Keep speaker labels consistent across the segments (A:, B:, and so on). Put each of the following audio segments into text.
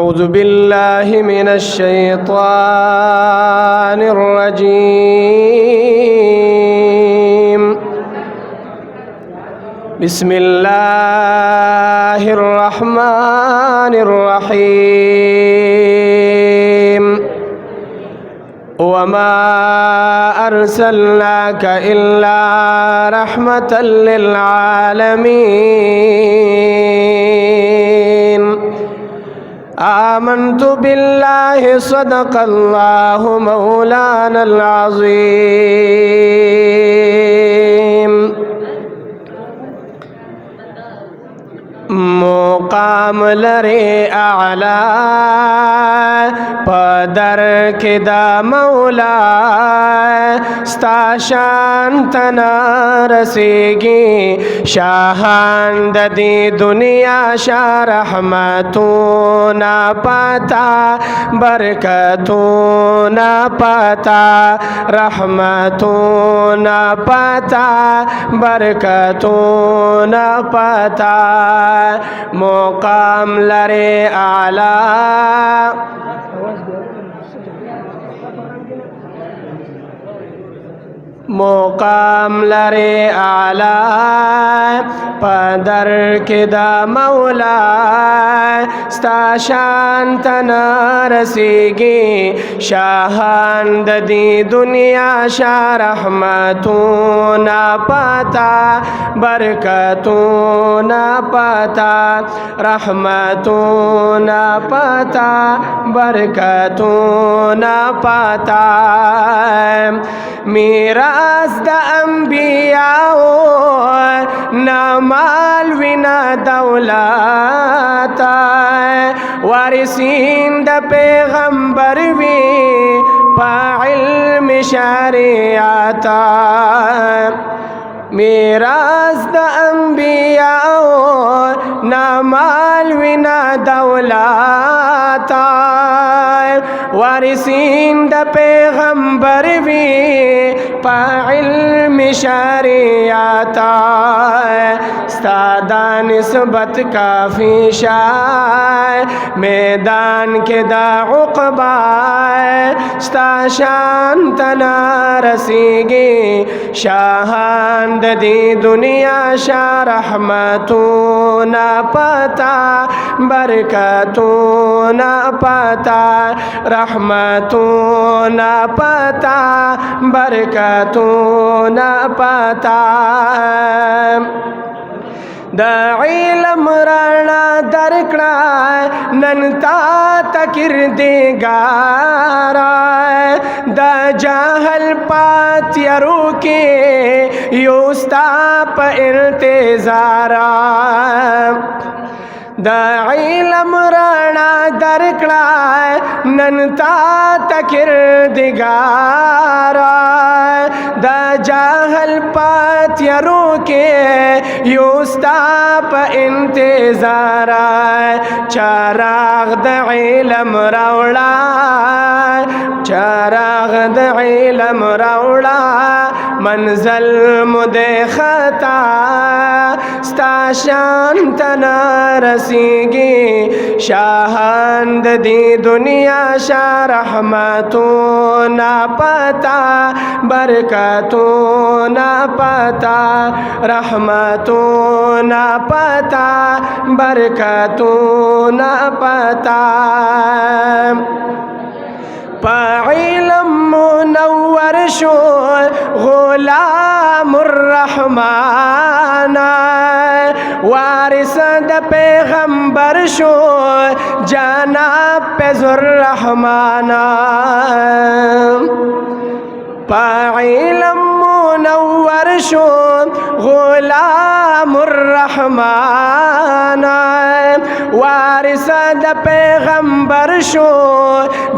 A: أعوذ بالله من الشيطان الرجيم بسم الله الرحمن الرحيم وما أرسلناك إلا رحمة للعالمين آمنت بالله صدق الله مولانا العظيم مقام لري أعلى پدر کے دا مولا ستا شان تنا رسیگی شاہان دا دی دنیا شاہ رحمتونا پتا برکتونا پتا رحمتونا پتا برکتونا پتا مقام لرے اعلی مقام لرے اعلی پدر کے دا مولا ستا شان تنا رسیگی شاہان دا دی دنیا شاہ رحمتونا پتا برکتونا پتا رحمتونا پتا برکتونا پتا میراث د انبیاء نا مال ونا دولت وارثین د پیغمبر وی په علم شریعت میراث د انبیاء نا مال ونا دولت وارثین د پیغمبر وی پا علم شریعت ستادا نسبت کافی شای میدان کے دا عقبہ ستا شان تنا رسیگی شاہان دا دی دنیا شاہ رحمتونا پتا برکتونا پتا رحمتونا پتا برکتونا پتا دا علم رانا درکڑا ننتا تکردگارا دا جاہل پاتیرو کے یوستا پا انتظارا دا علم رانا درکڑا ننتا تکردگارا دا جاہل پاتیرو کے یوستا پا انتظارا چراغ دا علم روڑا چراغ دا علم روڑا منزل مدے خطا ستا شان تنا رسیگی شاہان دی دنیا شاہ رحمتونا پتا برکتونا پتا رحمتونا پتا برکتونا پتا پا علم منور شو غلام الرحمن وارث د پیغمبر شو جناب پزر الرحمن پا علم منور شو غلام الرحمن وارث د پیغمبر شو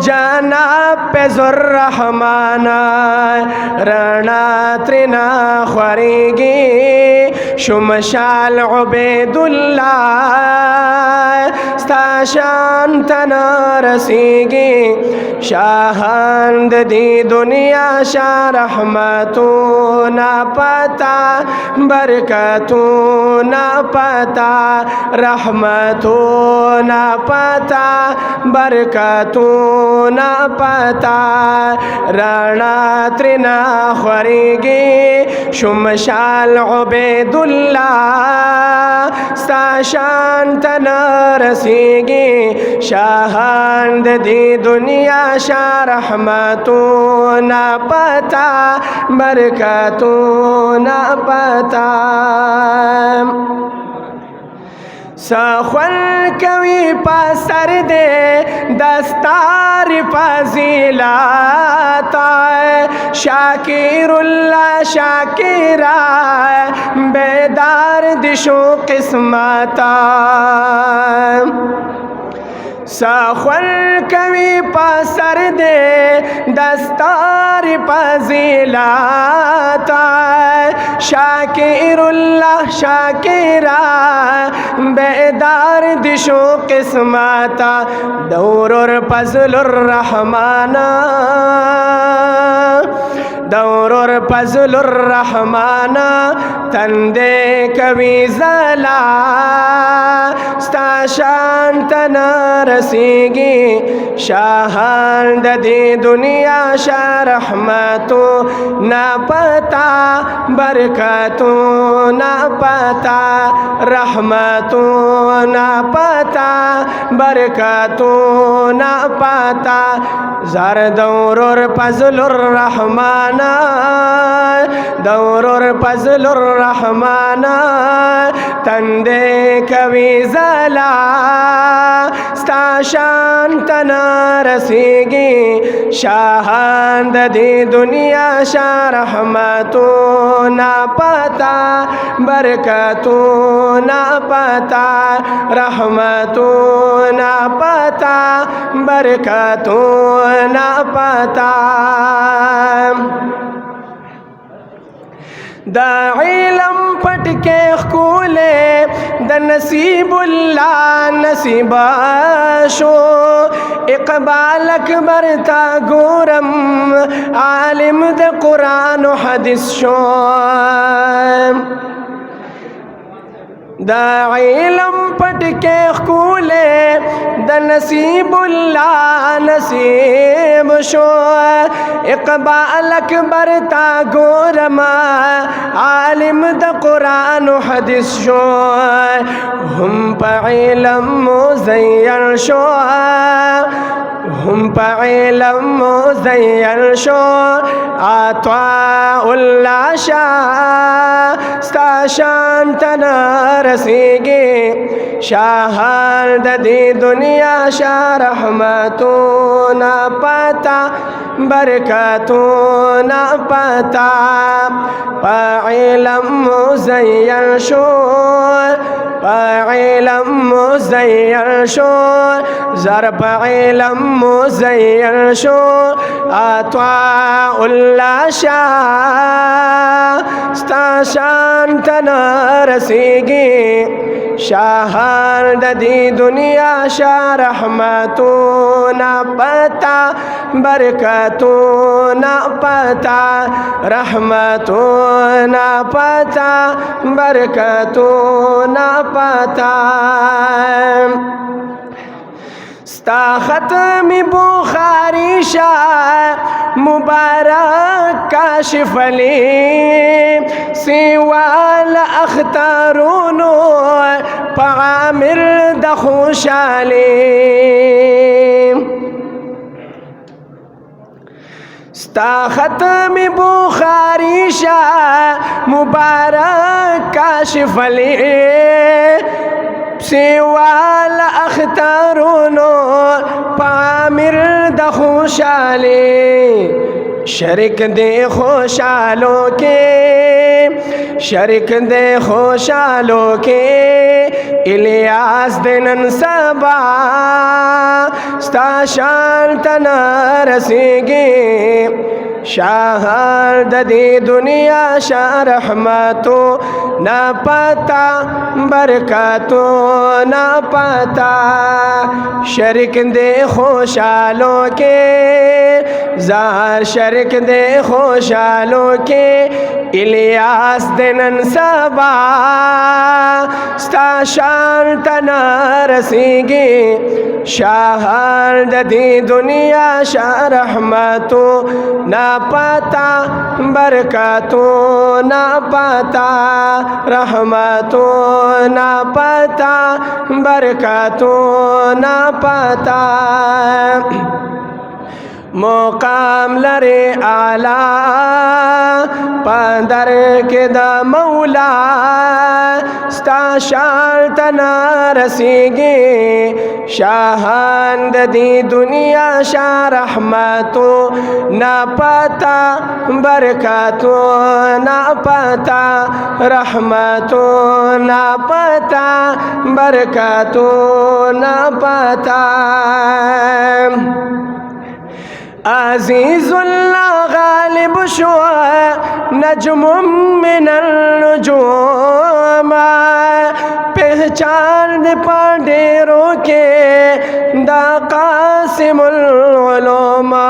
A: جناب پزر الرحمن رنا ترنا خوریگی شمشال عبید اللہ ستا شان تنا رسیگی شاہان دی دنیا شاہ رحمتوں نا پتا برکتوں نا پتا رحمتوں نا پتا برکتوں نا پتا رانا ترنا خوریگی شمشال عبید اللہ ستا شان تنا رسیگی شاہان دی دنیا شاہ رحمتوں نا پتا برکتوں نا پتا سخول کوي پسر دے دستار فضیلات شاکر اللہ شاکرہ بیدار دشو قسمتا سخول کوي پسر دے دستار فضیلات شاکر اللہ شاکرہ بیدار دشو قسمتا دور اور فضل الرحمن دور اور فضل الرحمن تندے کبھی زلا ستا شان تنا رسیگی شاہان دی دنیا شاہ رحمتوں نا پتا برکتوں نا پتا رحمتوں نا پتا برکتوں نا پتا زار دور اور فضل الرحمن دور اور فضل الرحمن تندے کبھی زلا ستا شان تنا رسیگی شاہان دی دنیا شاہ رحمتوں نا پتا برکتوں نا پتا رحمتوں نا پتا برکتوں نا پتا دا علم پٹ کے خولے دا نصیب اللہ نصیبا شو اقبال اکبر تا گورم عالم دا قرآن و حدیث شو دا علم پٹ کے خولے دا نصیب اللہ نصیب شو اقبال اکبر تا گورم عالم دا قرآن و حدیث شو ہم پا علم مزین شو ہم پا علم مزین شو عطاء اللہ شاہ ستا شان تنا رسیگی شاہان دی دنیا شاہ رحمتوں نا پتا برکتوں نا پتا پا علم مزین شو پا علم مزین شو زر پا علم مزین شو عطاء اللہ شاہ ستا شان تنا رسیگی شاہان دی دنیا شاہ رحمتوں نا پتا برکتوں نا پتا رحمتوں نا پتا برکتوں نا پتا ستا ختم بخاری شاہ مبارک کاشف علی سوال اختارونو پعامر دخوشالی ستا ختم بخاری شاہ مبارک کاشف علی سوال اختارونو پامر د خوشالی شرک دے خوشالوں کے شرک دے خوشالوں کے الیاس دنن سبا ستا شان تنا رسیگی شاہر دی دنیا شاہ رحمتو ना पता बरकतों ना पता शरीक दे खुशालों के ज़ाहर शरीक दे खुशालों के इलियास दिनन सबा स्ता शान तना रसीगी शाहर ददी दुनिया शाह रहमतों ना पता बरकतों ना पता रहमतों ना पता बरकतों ना पता मुकाम लरे आला पंदर के द मौला स्ता शान तना रसीगे शाहान दी दुनिया शाह रहमतों ना पता बरकतों ना पता रहमतों ना पता बरकतों ना पता अज़ीज़ुल्लाह गालिब शुआ नजमुम मिनल नुजूम पहचान पाडेरों के दा कासिमुल उलूमा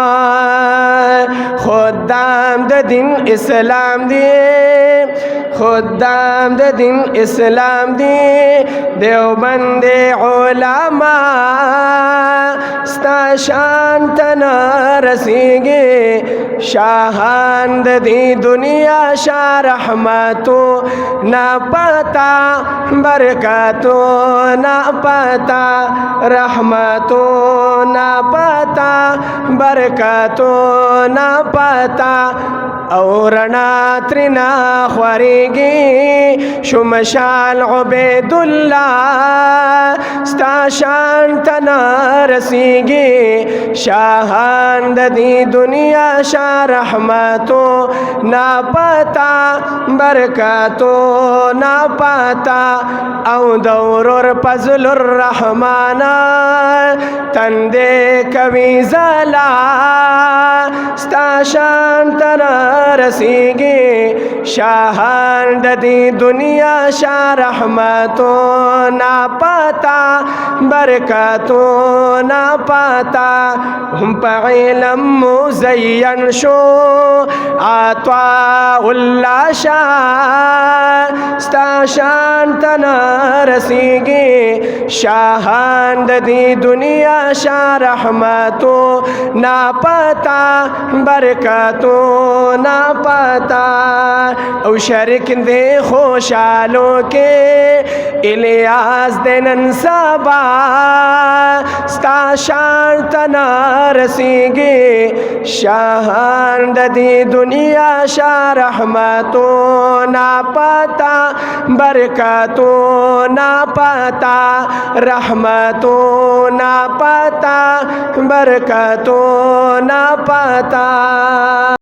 A: खुदाम द दिन इस्लाम दिए खुदाम द दिन इस्लाम दिए देवबंदे उलमा स्ता शान तना रसीगे शाहान दी दुनिया शाह रहमतों ना पता बरकतों ना पता रहमतों ना पता बरकतों ना पता और नात्रिना ख्वरेगी शुमशाल उबैदुल्लाह स्ता शान तना रसीगे शाहान दी दुनिया शाह रहमतों ना पता बरकतों ना पता औ दौर फजलुर रहमाना तंदे कवि जला स्ता शान तना रसीगे शाहान दी दुनिया शाह रहमतों ना पता बरकतों ना पता हम इल्म मुज़य्यन शो आत्वाउल्लाह शाह स्ता शान तना रसीगे शाहान दी दुनिया शाह रहमतों ना पता बरकतों ना पता औ शरीक दे खुशालों के इलियास दिनन सबा स्ता शान तना रसीगे शाहान दी दुनिया शाह रहमतों ना पता बरकतों ना पता रहमतों ना पता बरकतों ना पता।